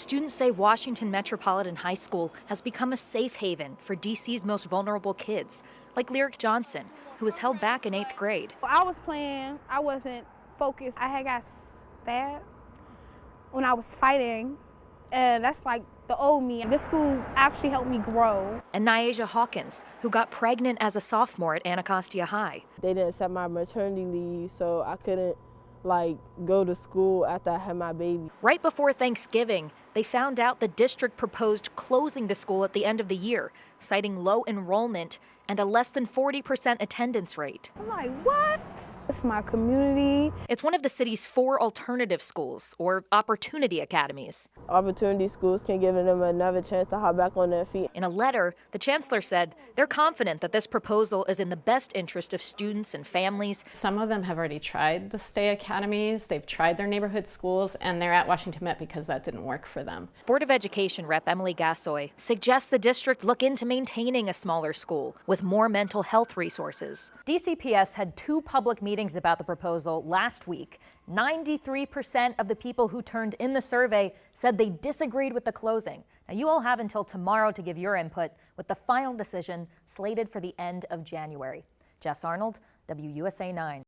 Students say Washington Metropolitan High School has become a safe haven for DC's most vulnerable kids, like Lyric Johnson, who was held back in 8th grade. I was playing, I wasn't focused. I had got stabbed when I was fighting, and that's like the old me. This school actually helped me grow. And Nyasia Hawkins, who got pregnant as a sophomore at Anacostia High. They didn't set my maternity leave, so I couldn't go to school after I had my baby. Right before Thanksgiving, they found out the district proposed closing the school at the end of the year, citing low enrollment and a less than 40% attendance rate. I'm like, what? It's my community. It's one of the city's 4 alternative schools, or opportunity academies. Opportunity schools can give them another chance to hop back on their feet. In a letter, the chancellor said they're confident that this proposal is in the best interest of students and families. Some of them have already tried the stay academies, they've tried their neighborhood schools, and they're at Washington Met because that didn't work for them. Board of Education Rep Emily Gassoy suggests the district look into maintaining a smaller school with more mental health resources. DCPS had 2 public meetings about the proposal last week. 93% of the people who turned in the survey said they disagreed with the closing. Now, you all have until tomorrow to give your input, with the final decision slated for the end of January. Jess Arnold, WUSA 9.